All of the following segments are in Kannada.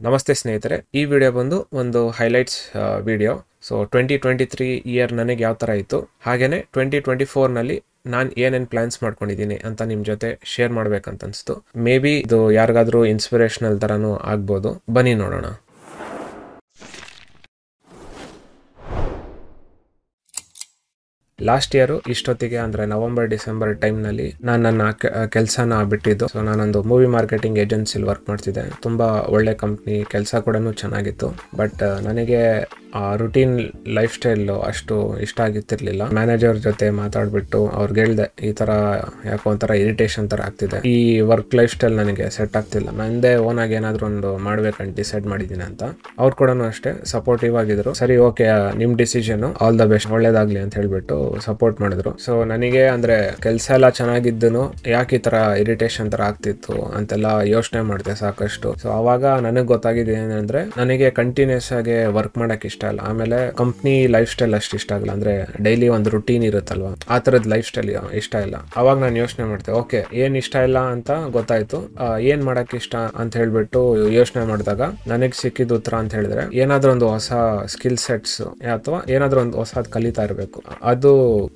ನಮಸ್ತೆ ಸ್ನೇಹಿತರೆ, ಈ ವಿಡಿಯೋ ಬಂದು ಒಂದು ಹೈಲೈಟ್ಸ್ ವಿಡಿಯೋ. ಸೊ 2023 ಇಯರ್ ನನಗೆ ಯಾವ ಥರ ಇತ್ತು, ಹಾಗೆಯೇ 2024ನಲ್ಲಿ ನಾನು ಏನೇನು ಪ್ಲಾನ್ಸ್ ಮಾಡ್ಕೊಂಡಿದ್ದೀನಿ ಅಂತ ನಿಮ್ಮ ಜೊತೆ ಶೇರ್ ಮಾಡ್ಬೇಕಂತ ಅನಿಸ್ತು. ಮೇ ಬಿ ಇದು ಯಾರಿಗಾದ್ರೂ ಇನ್ಸ್ಪಿರೇಷನಲ್ ಥರನೂ ಆಗ್ಬೋದು. ಬನ್ನಿ ನೋಡೋಣ. ಲಾಸ್ಟ್ ಇಯರು ಇಷ್ಟೊತ್ತಿಗೆ ಅಂದರೆ ನವಂಬರ್ ಡಿಸೆಂಬರ್ ಟೈಮ್ನಲ್ಲಿ ನಾನು ನನ್ನ ಕೆಲಸನ ಬಿಟ್ಟಿದ್ದು. ಸೊ ನಾನೊಂದು ಮೂವಿ ಮಾರ್ಕೆಟಿಂಗ್ ಏಜೆನ್ಸಿಲಿ ವರ್ಕ್ ಮಾಡ್ತಿದ್ದೆ. ತುಂಬ ಒಳ್ಳೆ ಕಂಪ್ನಿ, ಕೆಲಸ ಕೂಡ ಚೆನ್ನಾಗಿತ್ತು. ಬಟ್ ನನಗೆ ಆ ರುಟೀನ್ ಲೈಫ್ ಸ್ಟೈಲು ಅಷ್ಟು ಇಷ್ಟ ಆಗಿತ್ತಿರಲಿಲ್ಲ. ಮ್ಯಾನೇಜರ್ ಜೊತೆ ಮಾತಾಡ್ಬಿಟ್ಟು ಅವ್ರಿಗೆ ಹೇಳ್ದೆ, ಈ ಥರ ಯಾಕೋ ಒಂಥರ ಇರಿಟೇಷನ್ ಥರ ಆಗ್ತಿದೆ, ಈ ವರ್ಕ್ ಲೈಫ್ ಸ್ಟೈಲ್ ನನಗೆ ಸೆಟ್ ಆಗ್ತಿಲ್ಲ, ನಂದೇ ಓನ್ ಆಗಿ ಏನಾದರೂ ಒಂದು ಮಾಡ್ಬೇಕಂತ ಡಿಸೈಡ್ ಮಾಡಿದ್ದೀನಿ ಅಂತ. ಅವ್ರು ಕೂಡ ಅಷ್ಟೇ ಸಪೋರ್ಟಿವ್ ಆಗಿದ್ರು. ಸರಿ, ಓಕೆ, ನಿಮ್ಮ ಡಿಸಿಷನ್, ಆಲ್ ದ ಬೆಸ್ಟ್, ಒಳ್ಳೇದಾಗ್ಲಿ ಅಂತ ಹೇಳ್ಬಿಟ್ಟು ಸಪೋರ್ಟ್ ಮಾಡಿದ್ರು. ಸೊ ನನಗೆ ಅಂದ್ರೆ ಕೆಲಸ ಎಲ್ಲ ಚೆನ್ನಾಗಿದ್ದನು, ಯಾಕೆ ಈ ತರ ಇರಿಟೇಷನ್ ತರ ಆಗ್ತಿತ್ತು ಅಂತೆಲ್ಲ ಯೋಚನೆ ಮಾಡಿದೆ ಸಾಕಷ್ಟು. ಸೊ ಅವಾಗ ನನಗೆ ಗೊತ್ತಾಗಿದೆ ಏನಂದ್ರೆ, ನನಗೆ ಕಂಟಿನ್ಯೂಸ್ ಆಗಿ ವರ್ಕ್ ಮಾಡಕ್ ಇಷ್ಟ ಇಲ್ಲ. ಆಮೇಲೆ ಕಂಪ್ನಿ ಲೈಫ್ ಸ್ಟೈಲ್ ಅಷ್ಟು ಇಷ್ಟ ಆಗಲ್ಲ. ಅಂದ್ರೆ ಡೈಲಿ ಒಂದು ರುಟೀನ್ ಇರುತ್ತಲ್ವಾ, ಆ ತರದ ಲೈಫ್ ಸ್ಟೈಲ್ ಇಷ್ಟ ಇಲ್ಲ. ಅವಾಗ ನಾನು ಯೋಚನೆ ಮಾಡ್ದೆ, ಓಕೆ, ಏನ್ ಇಷ್ಟ ಇಲ್ಲ ಅಂತ ಗೊತ್ತಾಯ್ತು, ಏನ್ ಮಾಡಕ್ ಇಷ್ಟ ಅಂತ ಹೇಳ್ಬಿಟ್ಟು ಯೋಚನೆ ಮಾಡಿದಾಗ ನನಗೆ ಸಿಕ್ಕಿದ ಉತ್ತರ ಅಂತ ಹೇಳಿದ್ರೆ, ಏನಾದ್ರೂ ಒಂದು ಹೊಸ ಸ್ಕಿಲ್ ಸೆಟ್ಸ್ ಅಥವಾ ಏನಾದ್ರೂ ಒಂದು ಹೊಸದ್ ಕಲಿತಾ ಇರಬೇಕು, ಅದು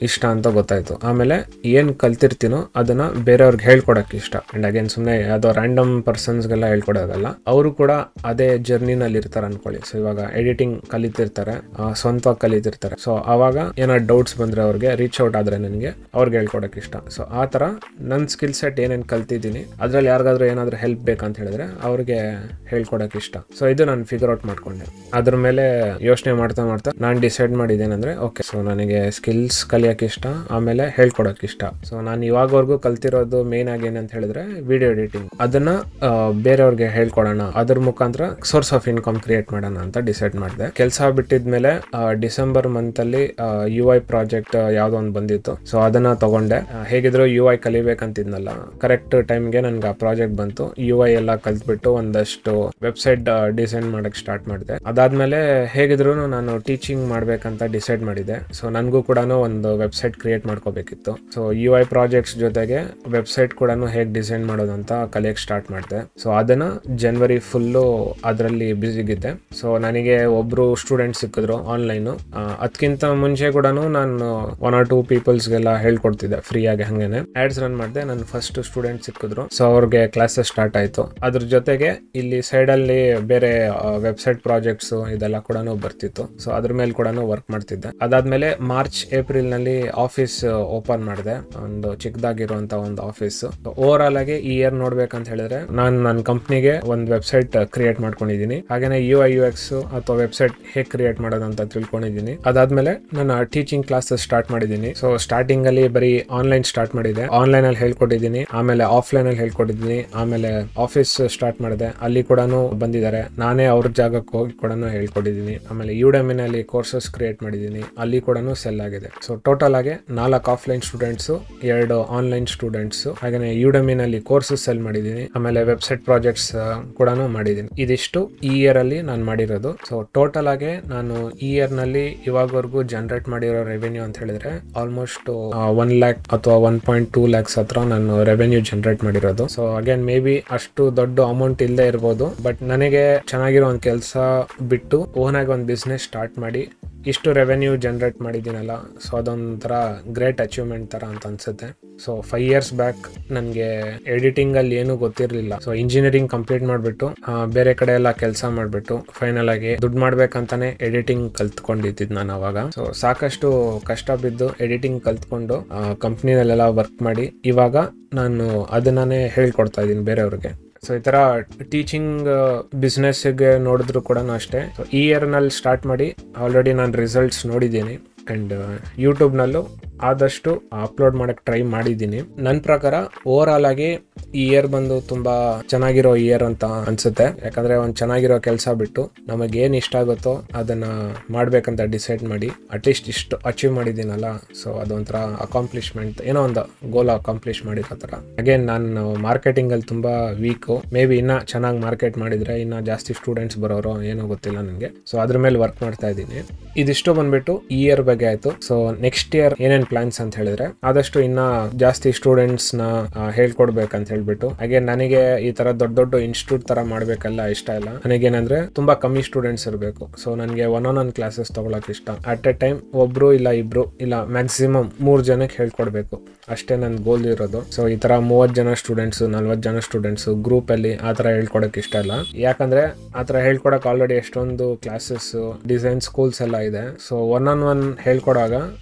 ಇಷ್ಟ ಅಂತ ಗೊತ್ತಾಯ್ತು. ಆಮೇಲೆ ಏನ್ ಕಲ್ತಿರ್ತೀನೋ ಅದನ್ನ ಬೇರೆಯವ್ರಿಗೆ ಹೇಳ್ಕೊಡಕ್ ಇಷ್ಟ. ಅಂಡ್ ಅಗೇನ್ ಸುಮ್ನೆ ಯಾವ್ದೋ ರ್ಯಾಂಡಮ್ ಪರ್ಸನ್ಸ್ಗೆಲ್ಲ ಹೇಳ್ಕೊಡೋದಲ್ಲ, ಅವರು ಕೂಡ ಅದೇ ಜರ್ನಿನಲ್ಲಿ ಇರ್ತಾರೆ ಅನ್ಕೊಳ್ಳಿ. ಸೊ ಇವಾಗ ಎಡಿಟಿಂಗ್ ಕಲಿತಿರ್ತಾರೆ, ಸ್ವಂತವಾಗಿ ಕಲಿತಿರ್ತಾರೆ. ಸೊ ಅವಾಗ ಏನಾದ್ರು ಡೌಟ್ಸ್ ಬಂದ್ರೆ ಅವ್ರಿಗೆ ರೀಚ್ ಔಟ್ ಆದ್ರೆ ನನಗೆ ಅವ್ರಿಗೆ ಹೇಳ್ಕೊಡಕ್ ಇಷ್ಟ. ಸೊ ಆ ತರ ನನ್ನ ಸ್ಕಿಲ್ ಸೆಟ್ ಏನೇನ್ ಕಲ್ತಿದ್ದೀನಿ ಅದ್ರಲ್ಲಿ ಯಾರಿಗಾದ್ರೂ ಏನಾದ್ರೂ ಹೆಲ್ಪ್ ಬೇಕಂತ ಹೇಳಿದ್ರೆ ಅವ್ರಿಗೆ ಹೇಳ್ಕೊಡಕ್ ಇಷ್ಟ. ಸೊ ಇದು ನಾನು ಫಿಗರ್ ಔಟ್ ಮಾಡ್ಕೊಂಡೆ. ಅದ್ರ ಮೇಲೆ ಯೋಚನೆ ಮಾಡ್ತಾ ಮಾಡ್ತಾ ನಾನು ಡಿಸೈಡ್ ಮಾಡಿದ್ದೇನೆಂದ್ರೆ, ಓಕೆ, ಸೊ ನನಗೆ ಸ್ಕಿಲ್ಸ್ ಕಲಿಯಕ್ಕೆ ಇಷ್ಟ, ಆಮೇಲೆ ಹೇಳ್ಕೊಡಕ್ ಇಷ್ಟ. ಸೊ ನಾನು ಇವಾಗವರೆಗೂ ಕಲ್ತಿರೋದು ಮೇನ್ ಆಗಿ ಏನಂತ ಹೇಳಿದ್ರೆ ವಿಡಿಯೋ ಎಡಿಟಿಂಗ್. ಅದನ್ನ ಬೇರೆಯವ್ರಿಗೆ ಹೇಳ್ಕೊಡೋಣ, ಅದ್ರ ಮುಖಾಂತರ ಸೋರ್ಸ್ ಆಫ್ ಇನ್ಕಮ್ ಕ್ರಿಯೇಟ್ ಮಾಡೋಣ ಅಂತ ಡಿಸೈಡ್ ಮಾಡಿದೆ. ಕೆಲಸ ಬಿಟ್ಟಿದ್ಮೇಲೆ ಡಿಸೆಂಬರ್ ಮಂತ್ ಅಲ್ಲಿ UI ಪ್ರಾಜೆಕ್ಟ್ ಯಾವ್ದೋ ಒಂದು ಬಂದಿತ್ತು. ಸೊ ಅದನ್ನ ತಗೊಂಡೆ. ಹೇಗಿದ್ರು UI ಕಲಿಬೇಕಂತಿದ್ನಲ್ಲ, ಕರೆಕ್ಟ್ ಟೈಮ್ಗೆ ನನ್ಗೆ ಆ ಪ್ರಾಜೆಕ್ಟ್ ಬಂತು. UI ಎಲ್ಲ ಕಲ್ತ್ಬಿಟ್ಟು ಒಂದಷ್ಟು ವೆಬ್ಸೈಟ್ ಡಿಸೈನ್ ಮಾಡಕ್ ಸ್ಟಾರ್ಟ್ ಮಾಡಿದೆ. ಅದಾದ್ಮೇಲೆ ಹೇಗಿದ್ರು ನಾನು ಟೀಚಿಂಗ್ ಮಾಡ್ಬೇಕಂತ ಡಿಸೈಡ್ ಮಾಡಿದೆ. ಸೊ ನನ್ಗೂ ಕೂಡ ಒಂದು ವೆಬ್ಸೈಟ್ ಕ್ರಿಯೇಟ್ ಮಾಡ್ಕೋಬೇಕಿತ್ತು. ಸೊ UI ಪ್ರಾಜೆಕ್ಟ್ಸ್ ಜೊತೆಗೆ ವೆಬ್ಸೈಟ್ ಕೂಡ ಹೇಗೆ ಡಿಸೈನ್ ಮಾಡೋದು ಅಂತ ಕಲಿಯಕ್ಕೆ ಸ್ಟಾರ್ಟ್ ಮಾಡಿದೆ. ಸೊ ಅದನ್ನ ಜನವರಿ ಫುಲ್ಲು ಅದರಲ್ಲಿ ಬ್ಯುಸಿಗಿದ್ದೆ. ಸೊ ನನಗೆ ಒಬ್ರು ಸ್ಟೂಡೆಂಟ್ ಸಿಕ್ಕಿದ್ರು ಆನ್ಲೈನ್. ಅದಕ್ಕಿಂತ ಮುಂಚೆ ಕೂಡ ನಾನು 1 or 2 ಪೀಪಲ್ಸ್ಗೆಲ್ಲ ಹೇಳ್ಕೊಡ್ತಿದ್ದೆ ಫ್ರೀ ಆಗಿ. ಹಂಗೇನೆ ಆಡ್ಸ್ ರನ್ ಮಾಡಿದೆ. ನನ್ನ ಫಸ್ಟ್ ಸ್ಟೂಡೆಂಟ್ ಸಿಕ್ಕಿದ್ರು. ಸೊ ಅವ್ರಿಗೆ ಕ್ಲಾಸಸ್ ಸ್ಟಾರ್ಟ್ ಆಯ್ತು. ಅದ್ರ ಜೊತೆಗೆ ಇಲ್ಲಿ ಸೈಡ್ ಅಲ್ಲಿ ಬೇರೆ ವೆಬ್ಸೈಟ್ ಪ್ರಾಜೆಕ್ಟ್ಸ್ ಇದೆಲ್ಲ ಕೂಡ ಬರ್ತಿತ್ತು. ಸೊ ಅದ್ರ ಮೇಲೆ ಕೂಡ ವರ್ಕ್ ಮಾಡ್ತಿದ್ದೆ. ಅದಾದ್ಮೇಲೆ ಮಾರ್ಚ್ ಏಪ್ರಿಲ್ ನಲ್ಲಿ ಆಫೀಸ್ ಓಪನ್ ಮಾಡಿದೆ, ಒಂದು ಚಿಕ್ಕದಾಗಿರುವಂತ ಒಂದು ಆಫೀಸ್. ಓವರ್ ಆಲ್ ಆಗಿ ಈ ಇಯರ್ ನೋಡ್ಬೇಕಂತ ಹೇಳಿದ್ರೆ, ನಾನು ನನ್ನ ಕಂಪ್ನಿಗೆ ಒಂದು ವೆಬ್ಸೈಟ್ ಕ್ರಿಯೇಟ್ ಮಾಡ್ಕೊಂಡಿದ್ದೀನಿ. ಹಾಗೇನೆ UI UX ಅಥವಾ ವೆಬ್ಸೈಟ್ ಹೇಗೆ ಕ್ರಿಯೇಟ್ ಮಾಡೋದಂತ ತಿಳ್ಕೊಂಡಿದ್ದೀನಿ. ಅದಾದ್ಮೇಲೆ ನನ್ನ ಟೀಚಿಂಗ್ ಕ್ಲಾಸಸ್ ಸ್ಟಾರ್ಟ್ ಮಾಡಿದ್ದೀನಿ. ಸೊ ಸ್ಟಾರ್ಟಿಂಗ್ ಅಲ್ಲಿ ಬರೀ ಆನ್ಲೈನ್ ಸ್ಟಾರ್ಟ್ ಮಾಡಿದೆ, ಆನ್ಲೈನ್ ಅಲ್ಲಿ ಹೇಳ್ಕೊಟ್ಟಿದ್ದೀನಿ. ಆಮೇಲೆ ಆಫ್ಲೈನ್ ಅಲ್ಲಿ ಹೇಳ್ಕೊಟ್ಟಿದ್ದೀನಿ. ಆಮೇಲೆ ಆಫೀಸ್ ಸ್ಟಾರ್ಟ್ ಮಾಡಿದೆ, ಅಲ್ಲಿ ಕೂಡ ಬಂದಿದ್ದಾರೆ, ನಾನೇ ಅವ್ರ ಜಾಗಕ್ಕೆ ಹೋಗಿ ಕೂಡ ಹೇಳ್ಕೊಟ್ಟಿದ್ದೀನಿ. ಆಮೇಲೆ Udemy ನಲ್ಲಿ ಕೋರ್ಸಸ್ ಕ್ರಿಯೇಟ್ ಮಾಡಿದ್ದೀನಿ, ಅಲ್ಲಿ ಕೂಡ ಸೆಲ್ ಆಗಿದೆ. ಸೊ ಟೋಟಲ್ ಆಗಿ 4 ಆಫ್ಲೈನ್ ಸ್ಟೂಡೆಂಟ್ಸ್, 2 ಆನ್ಲೈನ್ ಸ್ಟೂಡೆಂಟ್ಸ್, ಹಾಗೆ Udemy ನಲ್ಲಿ ಕೋರ್ಸಸ್ ಸೆಲ್ ಮಾಡಿದ್ದೀನಿ. ಆಮೇಲೆ ವೆಬ್ಸೈಟ್ ಪ್ರಾಜೆಕ್ಟ್ಸ್ ಕೂಡ ಮಾಡಿದ್ದೀನಿ. ಇದಿಷ್ಟು ಈ ಇಯರ್ ಅಲ್ಲಿ ನಾನು ಮಾಡಿರೋದು. ಸೊ ಟೋಟಲ್ ಆಗಿ ನಾನು ಈ ಇಯರ್ ನಲ್ಲಿ ಇವಾಗವರೆಗೂ ಜನರೇಟ್ ಮಾಡಿರೋ ರೆವೆನ್ಯೂ ಅಂತ ಹೇಳಿದ್ರೆ ಆಲ್ಮೋಸ್ಟ್ 1 lakh ಅಥವಾ 1.2 lakhs ಹತ್ರ ನಾನು ರೆವೆನ್ಯೂ ಜನರೇಟ್ ಮಾಡಿರೋದು. ಸೊ ಅಗೇನ್ ಮೇ ಬಿ ಅಷ್ಟು ದೊಡ್ಡ ಅಮೌಂಟ್ ಇಲ್ಲದೆ ಇರ್ಬೋದು, ಬಟ್ ನನಗೆ ಚೆನ್ನಾಗಿರೋ ಒಂದು ಕೆಲಸ ಬಿಟ್ಟು ಓನ್ ಆಗಿ ಒಂದು ಬಿಸ್ನೆಸ್ ಸ್ಟಾರ್ಟ್ ಮಾಡಿ ಇಷ್ಟು ರೆವೆನ್ಯೂ ಜನರೇಟ್ ಮಾಡಿದ್ದೀನಲ್ಲ, ಸೊ ಅದೊಂಥರ ಗ್ರೇಟ್ ಅಚೀವ್ಮೆಂಟ್ ಥರ ಅಂತ ಅನ್ಸುತ್ತೆ. ಸೊ 5 years ಬ್ಯಾಕ್ ನನಗೆ ಎಡಿಟಿಂಗ್ ಅಲ್ಲಿ ಏನೂ ಗೊತ್ತಿರಲಿಲ್ಲ. ಸೊ ಇಂಜಿನಿಯರಿಂಗ್ ಕಂಪ್ಲೀಟ್ ಮಾಡಿಬಿಟ್ಟು ಬೇರೆ ಕಡೆ ಎಲ್ಲ ಕೆಲಸ ಮಾಡಿಬಿಟ್ಟು ಫೈನಲ್ ಆಗಿ ದುಡ್ಡು ಮಾಡ್ಬೇಕಂತಾನೆ ಎಡಿಟಿಂಗ್ ಕಲ್ತ್ಕೊಂಡಿದ್ದು ನಾನು ಅವಾಗ. ಸೊ ಸಾಕಷ್ಟು ಕಷ್ಟ ಬಿದ್ದು ಎಡಿಟಿಂಗ್ ಕಲ್ತ್ಕೊಂಡು ಕಂಪ್ನಿನಲ್ಲೆಲ್ಲ ವರ್ಕ್ ಮಾಡಿ ಇವಾಗ ನಾನು ಅದನ್ನೇ ಹೇಳ್ಕೊಡ್ತಾ ಇದ್ದೀನಿ ಬೇರೆಯವ್ರಿಗೆ. ಸೊ ಈ ತರ ಟೀಚಿಂಗ್ ಬಿಸ್ನೆಸ್ಗೆ ನೋಡಿದ್ರು ಕೂಡ ಅಷ್ಟೇ. ಸೊ ಈ ಇಯರ್ನಲ್ಲಿ ಸ್ಟಾರ್ಟ್ ಮಾಡಿ ಆಲ್ರೆಡಿ ನಾನು ರಿಸಲ್ಟ್ಸ್ ನೋಡಿದ್ದೀನಿ. ಆ್ಯಂಡ್ ಯೂಟ್ಯೂಬ್ನಲ್ಲೂ ಆದಷ್ಟು ಅಪ್ಲೋಡ್ ಮಾಡಕ್ಕೆ ಟ್ರೈ ಮಾಡಿದ್ದೀನಿ. ನನ್ನ ಪ್ರಕಾರ ಓವರ್ ಆಲ್ ಆಗಿ ಈ ಇಯರ್ ಬಂದು ತುಂಬ ಚೆನ್ನಾಗಿರೋ ಇಯರ್ ಅಂತ ಅನ್ಸುತ್ತೆ. ಯಾಕಂದರೆ ಒಂದು ಚೆನ್ನಾಗಿರೋ ಕೆಲಸ ಬಿಟ್ಟು ನಮಗೇನು ಇಷ್ಟ ಆಗುತ್ತೋ ಅದನ್ನು ಮಾಡಬೇಕಂತ ಡಿಸೈಡ್ ಮಾಡಿ ಅಟ್ಲೀಸ್ಟ್ ಇಷ್ಟು ಅಚೀವ್ ಮಾಡಿದ್ದೀನಲ್ಲ, ಸೊ ಅದೊಂಥರ ಅಕಾಂಪ್ಲಿಷ್ಮೆಂಟ್, ಏನೋ ಒಂದು ಗೋಲ್ ಅಕಾಂಪ್ಲಿಷ್ ಮಾಡಿರೋ ಥರ. ಅಗೇನ್ ನಾನು ಮಾರ್ಕೆಟಿಂಗಲ್ಲಿ ತುಂಬ ವೀಕು. ಮೇ ಬಿ ಇನ್ನೂ ಚೆನ್ನಾಗಿ ಮಾರ್ಕೆಟ್ ಮಾಡಿದರೆ ಇನ್ನೂ ಜಾಸ್ತಿ ಸ್ಟೂಡೆಂಟ್ಸ್ ಬರೋರು ಏನೋ ಗೊತ್ತಿಲ್ಲ ನನಗೆ. ಸೊ ಅದ್ರ ಮೇಲೆ ವರ್ಕ್ ಮಾಡ್ತಾ ಇದ್ದೀನಿ. ಇದಿಷ್ಟು ಬಂದ್ಬಿಟ್ಟು ಈ ಇಯರ್ ಬಗ್ಗೆ ಆಯಿತು. ಸೊ ನೆಕ್ಸ್ಟ್ ಇಯರ್ ಏನೇನು ಪ್ಲಾನ್ಸ್ ಅಂತ ಹೇಳಿದ್ರೆ ಆದಷ್ಟು ಇನ್ನ ಜಾಸ್ತಿ ಸ್ಟೂಡೆಂಟ್ಸ್ ನ ಹೇಳ್ಕೊಡ್ಬೇಕಂತ ಹೇಳ್ಬಿಟ್ಟು ಹಾಗೆ ನನಗೆ ಈ ತರ ದೊಡ್ಡ ದೊಡ್ಡ ಇನ್ಸ್ಟಿಟ್ಯೂಟ್ ತರ ಮಾಡ್ಬೇಕಲ್ಲ ಇಷ್ಟ ಇಲ್ಲ. ನನಗೇನಂದ್ರೆ ತುಂಬಾ ಕಮ್ಮಿ ಸ್ಟೂಡೆಂಟ್ಸ್ ಇರಬೇಕು. ಸೊ ನನಗೆ ಒನ್ ಕ್ಲಾಸಸ್ ತಗೊಳಕ್ ಇಷ್ಟ. ಅಟ್ ಎ ಟೈಮ್ ಒಬ್ರು ಇಲ್ಲ ಇಬ್ರು ಇಲ್ಲ ಮ್ಯಾಕ್ಸಿಮಮ್ 3 ಜನಕ್ಕೆ ಹೇಳ್ಕೊಡ್ಬೇಕು ಅಷ್ಟೇ ನನ್ನ ಗೋಲ್ ಇರೋದು. ಸೊ ಈ ತರ 30 ಜನ ಸ್ಟೂಡೆಂಟ್ಸ್ 40 ಜನ ಸ್ಟೂಡೆಂಟ್ಸ್ ಗ್ರೂಪ್ ಅಲ್ಲಿ ಆತರ ಹೇಳ್ಕೊಡಕ್ ಇಷ್ಟ ಇಲ್ಲ. ಯಾಕಂದ್ರೆ ಆತರ ಹೇಳ್ಕೊಡಕ್ ಆಲ್ರೆಡಿ ಎಷ್ಟೊಂದು ಕ್ಲಾಸಸ್ ಡಿಸೈನ್ ಸ್ಕೂಲ್ಸ್ ಎಲ್ಲ ಇದೆ. ಸೊ ಒನ್ ಹೇಳ್ಕೊಡಾಗ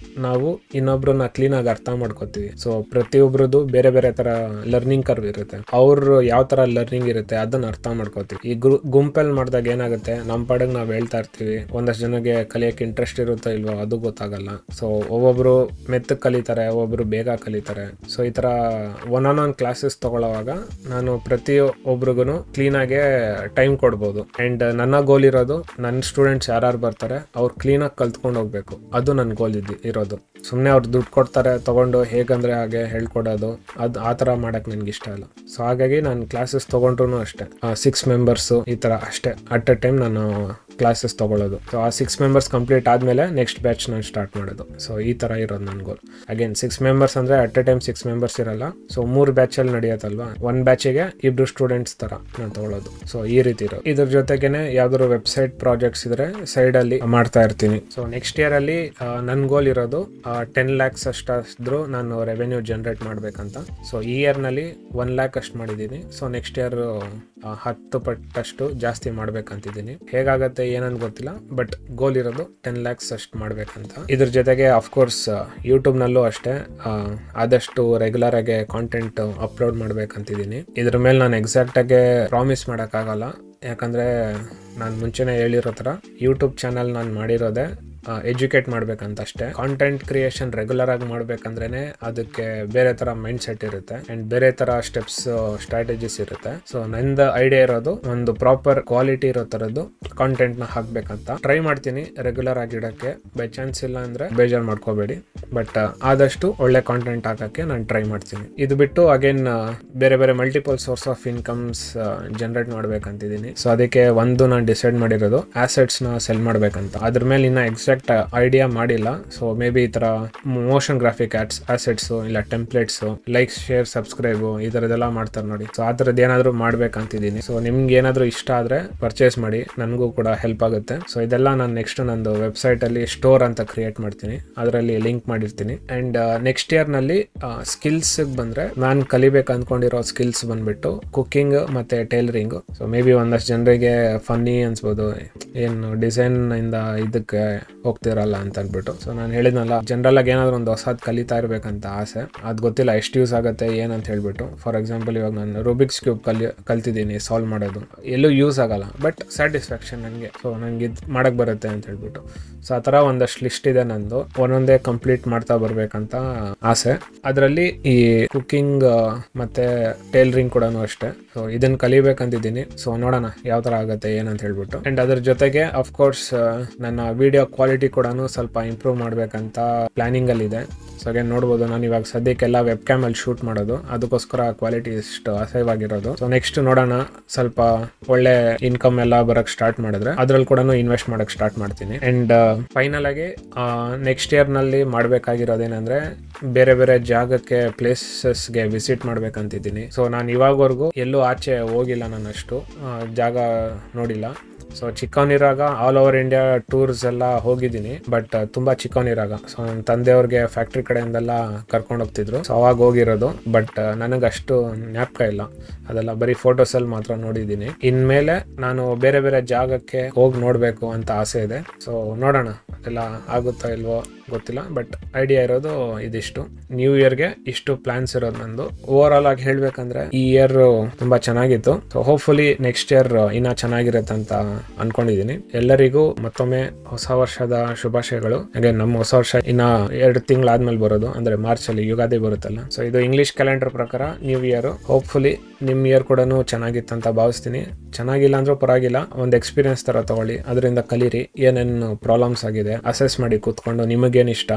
ನಾವು ಇನ್ನೊಬ್ರನ್ನ ಕ್ಲೀನ್ ಆಗಿ ಅರ್ಥ ಮಾಡ್ಕೋತೀವಿ. ಸೊ ಪ್ರತಿಯೊಬ್ರದ್ದು ಬೇರೆ ಬೇರೆ ತರ ಲರ್ನಿಂಗ್ ಕರ್ವ್ ಇರುತ್ತೆ. ಅವ್ರು ಯಾವ ತರ ಲರ್ನಿಂಗ್ ಇರುತ್ತೆ ಅದನ್ನ ಅರ್ಥ ಮಾಡ್ಕೋತೀವಿ. ಈ ಗುಂಪಲ್ಲಿ ಮಾಡಿದಾಗ ಏನಾಗುತ್ತೆ, ನಮ್ ಪಾಡಿಗೆ ನಾವ್ ಹೇಳ್ತಾ ಇರ್ತೀವಿ. ಒಂದಷ್ಟು ಜನಕ್ಕೆ ಕಲಿಯಕ್ಕೆ ಇಂಟ್ರೆಸ್ಟ್ ಇರುತ್ತೋ ಇಲ್ವೋ ಅದು ಗೊತ್ತಾಗಲ್ಲ. ಸೊ ಒಬ್ಬೊಬ್ರು ಮೆತ್ತಗ್ ಕಲಿತಾರೆ, ಒಬ್ಬೊಬ್ರು ಬೇಗ ಕಲಿತಾರೆ. ಸೊ ಈ ತರ ಒನ್ ಕ್ಲಾಸಸ್ ತಗೊಳ್ಳೋವಾಗ ನಾನು ಪ್ರತಿಯೊಬ್ರಿಗೂ ಕ್ಲೀನ್ ಆಗಿ ಟೈಮ್ ಕೊಡ್ಬೋದು. ಅಂಡ್ ನನ್ನ ಗೋಲ್ ಇರೋದು ನನ್ನ ಸ್ಟೂಡೆಂಟ್ಸ್ ಯಾರು ಬರ್ತಾರೆ ಅವ್ರು ಕ್ಲೀನ್ ಆಗಿ ಕಲ್ತ್ಕೊಂಡು ಹೋಗ್ಬೇಕು. ಅದು ನನ್ನ ಗೋಲ್ ಇರೋದು. ಸುಮ್ಮನೆ ಅವ್ರು ದುಡ್ಡು ಕೊಡ್ತಾರೆ ತಗೊಂಡು ಹೇಗಂದ್ರೆ ಹಾಗೆ ಹೇಳ್ಕೊಡೋದು ಅದು ಆ ಥರ ಮಾಡಕ್ ನನ್ಗೆ ಇಷ್ಟ ಇಲ್ಲ. ಸೊ ಹಾಗಾಗಿ ನಾನು ಕ್ಲಾಸಸ್ ತಗೊಂಡ್ರು ಅಷ್ಟೇ 6 ಮೆಂಬರ್ಸ್ ಈ ತರ ಅಷ್ಟೇ ಅಟ್ ಎ ಟೈಮ್ ನಾನು ಕ್ಲಾಸಸ್ ತಗೊಳ್ಳೋದು. ಸೊ ಆ 6 ಮೆಂಬರ್ಸ್ ಕಂಪ್ಲೀಟ್ ಆದ್ಮೇಲೆ ನೆಕ್ಸ್ಟ್ ಬ್ಯಾಚ್ ನಾನು ಸ್ಟಾರ್ಟ್ ಮಾಡೋದು. ಸೊ ಈ ತರ ಇರೋದು ನನ್ನ ಗೋಲ್. ಅಗೇನ್ 6 ಮೆಂಬರ್ಸ್ ಅಂದ್ರೆ ಅಟ್ ಎ ಟೈಮ್ 6 ಮೆಂಬರ್ಸ್ ಇರಲ್ಲ. ಸೊ 3 ಬ್ಯಾಚ್ ಅಲ್ಲಿ ನಡೆಯತ್ತಲ್ವಾ, 1 ಬ್ಯಾಚಿಗೆ 2 ಸ್ಟೂಡೆಂಟ್ಸ್ ತರ ನಾನು ತಗೊಳ್ಳೋದು. ಸೊ ಈ ರೀತಿ ಇರೋದು. ಇದ್ರ ಜೊತೆಗೇನೆ ಯಾವ್ದಾದ್ರು ವೆಬ್ಸೈಟ್ ಪ್ರಾಜೆಕ್ಟ್ಸ್ ಇದ್ರೆ ಸೈಡ್ ಅಲ್ಲಿ ಮಾಡ್ತಾ ಇರ್ತೀನಿ. ಸೊ ನೆಕ್ಸ್ಟ್ ಇಯರ್ ಅಲ್ಲಿ ನನ್ನ ಗೋಲ್ ಇರೋದು 10 lakhs ಅಷ್ಟಾದ್ರೂ ನಾನು ರೆವೆನ್ಯೂ ಜನರೇಟ್ ಮಾಡ್ಬೇಕಂತ. ಸೊ ಈ ಇಯರ್ ನಲ್ಲಿ 1 lakh ಅಷ್ಟು ಮಾಡಿದೀನಿ. ಸೊ ನೆಕ್ಸ್ಟ್ ಇಯರ್ 10 ಪಟ್ಟಷ್ಟು ಜಾಸ್ತಿ ಮಾಡ್ಬೇಕಂತಿದ್ದೀನಿ. ಹೇಗಾಗತ್ತೆ ಏನಂತ ಗೊತ್ತಿಲ್ಲ, ಬಟ್ ಗೋಲ್ ಇರೋದು 10 lakhs ಅಷ್ಟು ಮಾಡ್ಬೇಕಂತ. ಇದ್ರ ಜೊತೆಗೆ ಅಫ್ಕೋರ್ಸ್ ಯೂಟ್ಯೂಬ್ ನಲ್ಲೂ ಅಷ್ಟೇ ಆದಷ್ಟು ರೆಗ್ಯುಲರ್ ಆಗಿ ಕಾಂಟೆಂಟ್ ಅಪ್ಲೋಡ್ ಮಾಡ್ಬೇಕಂತಿದ್ದೀನಿ. ಇದ್ರ ಮೇಲೆ ನಾನು ಎಕ್ಸಾಕ್ಟ್ ಆಗಿ ಪ್ರಾಮಿಸ್ ಮಾಡೋಕ್ಕಾಗಲ್ಲ. ಯಾಕಂದ್ರೆ ನಾನು ಮುಂಚೆನೆ ಹೇಳಿರೋ ತರ ಯೂಟ್ಯೂಬ್ ಚಾನಲ್ ನಾನು ಮಾಡಿರೋದೆ ಎಜುಕೇಟ್ ಮಾಡ್ಬೇಕಂತ ಅಷ್ಟೇ. ಕಾಂಟೆಂಟ್ ಕ್ರಿಯೇಷನ್ ರೆಗ್ಯುಲರ್ ಆಗಿ ಮಾಡ್ಬೇಕಂದ್ರೇನೆ ಅದಕ್ಕೆ ಬೇರೆ ತರ ಮೈಂಡ್ ಸೆಟ್ ಇರುತ್ತೆ ಅಂಡ್ ಬೇರೆ ತರ ಸ್ಟೆಪ್ಸ್ ಸ್ಟ್ರಾಟಜೀಸ್ ಇರುತ್ತೆ. ಸೊ ನಂದು ಐಡಿಯಾ ಇರೋದು ಒಂದು ಪ್ರಾಪರ್ ಕ್ವಾಲಿಟಿ ಇರೋ ತರದ್ದು ಕಾಂಟೆಂಟ್ ನ ಹಾಕ್ಬೇಕಂತ ಟ್ರೈ ಮಾಡ್ತೀನಿ ರೆಗ್ಯುಲರ್ ಆಗಿ ಇಡಕ್ಕೆ. ಬೈ ಚಾನ್ಸ್ ಇಲ್ಲ ಅಂದ್ರೆ ಬೇಜಾರ್ ಮಾಡ್ಕೋಬೇಡಿ, ಬಟ್ ಆದಷ್ಟು ಒಳ್ಳೆ ಕಾಂಟೆಂಟ್ ಹಾಕಕ್ಕೆ ನಾನು ಟ್ರೈ ಮಾಡ್ತೀನಿ. ಇದು ಬಿಟ್ಟು ಅಗೇನ್ ಬೇರೆ ಬೇರೆ multiple source of incomes generate ಮಾಡ್ಬೇಕಂತಿದ್ದೀನಿ. ಸೊ ಅದಕ್ಕೆ ಒಂದು ನಾನು ಡಿಸೈಡ್ ಮಾಡಿರೋದು ಆಸೆಟ್ಸ್ ನ ಸೆಲ್ ಮಾಡ್ಬೇಕಂತ. ಅದ್ರ ಮೇಲೆ ಇನ್ನ ಎಕ್ಸಾಕ್ಟ್ ಐಡಿಯಾ ಮಾಡಿಲ್ಲ. ಸೊ ಮೇ ಬಿ ಈ ತರ ಮೋಷನ್ ಗ್ರಾಫಿಕ್ ಅಸೆಟ್ಸ್ ಇಲ್ಲ ಟೆಂಪ್ಲೇಟ್ಸ್ ಲೈಕ್ ಶೇರ್ ಸಬ್ಸ್ಕ್ರೈಬ್ ಈ ತರದೆಲ್ಲ ಮಾಡ್ತಾರೆ ನೋಡಿ. ಸೊ ಆ ತರದ್ ಏನಾದ್ರು ಮಾಡ್ಬೇಕಂತಿದ್ದೀನಿ. ಸೊ ನಿಮ್ಗೆ ಏನಾದ್ರು ಇಷ್ಟ ಆದ್ರೆ ಪರ್ಚೇಸ್ ಮಾಡಿ, ನನಗೂ ಕೂಡ ಹೆಲ್ಪ್ ಆಗುತ್ತೆ. ಸೊ ಇದೆಲ್ಲ ನಾನು ನೆಕ್ಸ್ಟ್ ನಂದು ವೆಬ್ಸೈಟ್ ಅಲ್ಲಿ ಸ್ಟೋರ್ ಅಂತ ಕ್ರಿಯೇಟ್ ಮಾಡ್ತೀನಿ, ಅದರಲ್ಲಿ ಲಿಂಕ್ ಮಾಡಿರ್ತೀನಿ. ಅಂಡ್ ನೆಕ್ಸ್ಟ್ ಇಯರ್ ನಲ್ಲಿ ಸ್ಕಿಲ್ಸ್ ಬಂದ್ರೆ ನಾನು ಕಲಿಬೇಕು ಅನ್ಕೊಂಡಿರೋ ಸ್ಕಿಲ್ಸ್ ಬಂದ್ಬಿಟ್ಟು ಕುಕಿಂಗ್ ಮತ್ತೆ ಟೈಲರಿಂಗ್. ಸೊ ಮೇ ಬಿ ಒಂದಷ್ಟು ಜನರಿಗೆ ಫನ್ನಿ ಅನ್ಸ್ಬೋದು, ಏನು ಡಿಸೈನ್ ಇಂದ ಇದಕ್ಕೆ ಹೋಗ್ತಿರಲ್ಲ ಅಂತ ಅಂದ್ಬಿಟ್ಟು. ಸೊ ನಾನು ಹೇಳಿದ್ನಲ್ಲ ಜನರಲ್ ಆಗಿ ಏನಾದ್ರು ಒಂದು ಹೊಸದ್ ಕಲಿತಾ ಇರ್ಬೇಕಂತ ಆಸೆ. ಅದ್ ಗೊತ್ತಿಲ್ಲ ಎಷ್ಟು ಯೂಸ್ ಆಗುತ್ತೆ ಏನಂತ ಹೇಳ್ಬಿಟ್ಟು. ಫಾರ್ ಎಕ್ಸಾಂಪಲ್ ಇವಾಗ ನಾನು ರೂಬಿಕ್ಸ್ ಕ್ಯೂಬ್ ಕಲ್ತಿದ್ದೀನಿ ಸಾಲ್ವ್ ಮಾಡೋದು. ಎಲ್ಲೂ ಯೂಸ್ ಆಗಲ್ಲ, ಬಟ್ ಸ್ಯಾಟಿಸ್ಫ್ಯಾಕ್ಷನ್ ನನಗೆ. ಸೊ ನಂಗೆ ಇದು ಮಾಡಕ್ ಬರುತ್ತೆ ಅಂತ ಹೇಳ್ಬಿಟ್ಟು. ಸೊ ಆ ತರ ಒಂದಷ್ಟು ಲಿಸ್ಟ್ ಇದೆ ನಂದು, ಒಂದೊಂದೇ ಕಂಪ್ಲೀಟ್ ಮಾಡ್ತಾ ಬರ್ಬೇಕಂತ ಆಸೆ. ಅದರಲ್ಲಿ ಈ ಕುಕಿಂಗ್ ಮತ್ತೆ ಟೈಲರಿಂಗ್ ಕೂಡ ಅಷ್ಟೇ. ಸೊ ಇದನ್ನ ಕಲಿಬೇಕಂತಿದ್ದೀನಿ. ಸೊ ನೋಡೋಣ ಯಾವ ತರ ಆಗುತ್ತೆ ಏನಂತ ಹೇಳ್ಬಿಟ್ಟು. ಅಂಡ್ ಅದ್ರ ಜೊತೆಗೆ ಅಫ್ಕೋರ್ಸ್ ನನ್ನ ವಿಡಿಯೋ ಕ್ವಾಲಿಟಿ ಕೂಡ ಸ್ವಲ್ಪ ಇಂಪ್ರೂವ್ ಮಾಡ್ಬೇಕಂತ ಪ್ಲಾನಿಂಗ್ ಅಲ್ಲಿ ಇದೆ. ಸೊ ಹಾಗೆ ನೋಡ್ಬೋದು ನಾನು ಇವಾಗ ಸದ್ಯಕ್ಕೆಲ್ಲ ವೆಬ್ ಕ್ಯಾಮ್ ಅಲ್ಲಿ ಶೂಟ್ ಮಾಡೋದು, ಅದಕ್ಕೋಸ್ಕರ ಕ್ವಾಲಿಟಿ ಇಷ್ಟು ಅಸಹ್ಯವಾಗಿರೋದು. ಸೊ ನೆಕ್ಸ್ಟ್ ನೋಡೋಣ, ಸ್ವಲ್ಪ ಒಳ್ಳೆ ಇನ್ಕಮ್ ಎಲ್ಲ ಬರಕ್ ಸ್ಟಾರ್ಟ್ ಮಾಡಿದ್ರೆ ಅದ್ರಲ್ಲಿ ಕೂಡ ಇನ್ವೆಸ್ಟ್ ಮಾಡಕ್ ಸ್ಟಾರ್ಟ್ ಮಾಡ್ತೀನಿ. ಅಂಡ್ ಫೈನಲ್ ಆಗಿ ನೆಕ್ಸ್ಟ್ ಇಯರ್ ನಲ್ಲಿ ಮಾಡ್ಬೇಕಾಗಿರೋದೇನಂದ್ರೆ ಬೇರೆ ಬೇರೆ ಜಾಗಕ್ಕೆ ಪ್ಲೇಸಸ್ಗೆ ವಿಸಿಟ್ ಮಾಡ್ಬೇಕಂತಿದ್ದೀನಿ. ಸೊ ನಾನು ಇವಾಗವರೆಗೂ ಎಲ್ಲೂ ಆಚೆ ಹೋಗಿಲ್ಲ, ನಾನು ಅಷ್ಟು ಜಾಗ ನೋಡಿಲ್ಲ. ಸೊ ಚಿಕ್ಕವನಿರಾಗ ಆಲ್ ಓವರ್ ಇಂಡಿಯಾ ಟೂರ್ಸ್ ಎಲ್ಲ ಹೋಗಿದ್ದೀನಿ, ಬಟ್ ತುಂಬಾ ಚಿಕ್ಕವನಿರಾಗ. ಸೊ ನನ್ನ ತಂದೆಯವ್ರಿಗೆ ಫ್ಯಾಕ್ಟ್ರಿ ಕಡೆಯಿಂದೆಲ್ಲ ಕರ್ಕೊಂಡು ಹೋಗ್ತಿದ್ರು. ಸೊ ಅವಾಗ ಹೋಗಿರೋದು, ಬಟ್ ನನಗಷ್ಟು ಜ್ಞಾಪಕ ಇಲ್ಲ. ಅದೆಲ್ಲ ಬರೀ ಫೋಟೋಸ್ ಅಲ್ಲಿ ಮಾತ್ರ ನೋಡಿದ್ದೀನಿ. ಇನ್ಮೇಲೆ ನಾನು ಬೇರೆ ಬೇರೆ ಜಾಗಕ್ಕೆ ಹೋಗಿ ನೋಡ್ಬೇಕು ಅಂತ ಆಸೆ ಇದೆ. ಸೊ ನೋಡೋಣ ಅದೆಲ್ಲ ಆಗುತ್ತಾ ಇಲ್ವೋ ಗೊತ್ತಿಲ್ಲ, ಬಟ್ ಐಡಿಯಾ ಇರೋದು ಇದಿಷ್ಟು. ನ್ಯೂ ಇಯರ್ಗೆ ಇಷ್ಟು ಪ್ಲಾನ್ಸ್ ಇರೋದು ನಂದು. ಓವರ್ ಆಲ್ ಆಗಿ ಹೇಳ್ಬೇಕಂದ್ರೆ ಈ ಇಯರ್ ತುಂಬಾ ಚೆನ್ನಾಗಿತ್ತು. ಸೊ ಹೋಪ್ಫುಲಿ ನೆಕ್ಸ್ಟ್ ಇಯರ್ ಇನ್ನ ಚೆನ್ನಾಗಿರುತ್ತೆ ಅಂತ ಅನ್ಕೊಂಡಿದೀನಿ. ಎಲ್ಲರಿಗೂ ಮತ್ತೊಮ್ಮೆ ಹೊಸ ವರ್ಷದ ಶುಭಾಶಯಗಳು. ಹಾಗೆ ನಮ್ಮ ಹೊಸ ವರ್ಷ ಇನ್ನ 2 ತಿಂಗಳಾದ್ಮೇಲೆ ಬರೋದು, ಅಂದ್ರೆ ಮಾರ್ಚ್ ಅಲ್ಲಿ ಯುಗಾದಿ ಬರುತ್ತಲ್ಲ. ಸೊ ಇದು ಇಂಗ್ಲಿಷ್ ಕ್ಯಾಲೆಂಡರ್ ಪ್ರಕಾರ ನ್ಯೂ ಇಯರ್. ಹೋಪ್ಫುಲಿ ನಿಮ್ ಇಯರ್ ಕೂಡ ಚೆನ್ನಾಗಿತ್ತು ಅಂತ ಭಾವಿಸ್ತೀನಿ. ಚೆನ್ನಾಗಿಲ್ಲ ಅಂದ್ರೂ ಪರವಾಗಿಲ್ಲ, ಒಂದು ಎಕ್ಸ್ಪೀರಿಯನ್ಸ್ ತರ ತಗೊಳ್ಳಿ, ಅದರಿಂದ ಕಲೀರಿ. ಏನೇನು ಪ್ರಾಬ್ಲಮ್ಸ್ ಆಗಿದೆ ಅಸೆಸ್ ಮಾಡಿ ಕೂತ್ಕೊಂಡು ನಿಮಗೆ ನಿಮ್ಗೇನು ಇಷ್ಟ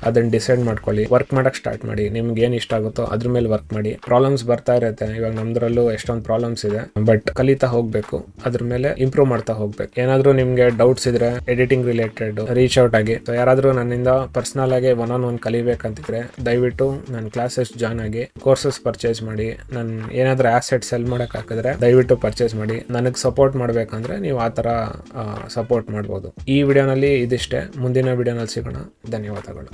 ಅದನ್ನ ಡಿಸೈಡ್ ಮಾಡ್ಕೊಳ್ಳಿ, ವರ್ಕ್ ಮಾಡಕ್ ಸ್ಟಾರ್ಟ್ ಮಾಡಿ. ನಿಮ್ಗೆ ಏನ್ ಇಷ್ಟ ಆಗುತ್ತೋ ಅದ್ರ ಮೇಲೆ ವರ್ಕ್ ಮಾಡಿ. ಪ್ರಾಬ್ಲಮ್ಸ್ ಬರ್ತಾ ಇರುತ್ತೆ, ಇವಾಗ ನಮ್ದ್ರಲ್ಲೂ ಎಷ್ಟೊಂದು ಪ್ರಾಬ್ಲಮ್ಸ್ ಇದೆ, ಬಟ್ ಕಲಿತಾ ಹೋಗ್ಬೇಕು, ಅದ್ರ ಮೇಲೆ ಇಂಪ್ರೂವ್ ಮಾಡ್ತಾ ಹೋಗ್ಬೇಕು. ಏನಾದ್ರೂ ನಿಮ್ಗೆ ಡೌಟ್ಸ್ ಇದ್ರೆ ಎಡಿಟಿಂಗ್ ರಿಲೇಟೆಡ್ ರೀಚ್ ಔಟ್ ಆಗಿ. ಯಾರಾದ್ರೂ ನನ್ನಿಂದ ಪರ್ಸನಲ್ ಆಗಿ ಒನ್ ಕಲಿಬೇಕಂತಿದ್ರೆ ದಯವಿಟ್ಟು ನನ್ನ ಕ್ಲಾಸಸ್ ಜಾಯ್ನ್ ಆಗಿ ಕೋರ್ಸಸ್ ಪರ್ಚೇಸ್ ಮಾಡಿ. ನಾನು ಏನಾದ್ರೂ ಆಸೆಟ್ ಸೆಲ್ ಮಾಡಕ್ ಹಾಕಿದ್ರೆ ದಯವಿಟ್ಟು ಪರ್ಚೇಸ್ ಮಾಡಿ. ನನಗೆ ಸಪೋರ್ಟ್ ಮಾಡ್ಬೇಕಂದ್ರೆ ನೀವು ಆ ತರ ಸಪೋರ್ಟ್ ಮಾಡ್ಬೋದು. ಈ ವಿಡಿಯೋನಲ್ಲಿ ಇದಿಷ್ಟೇ, ಮುಂದಿನ ವಿಡಿಯೋನಲ್ಲಿ ಸಿಗೋಣ. ಧನ್ಯವಾದಗಳು.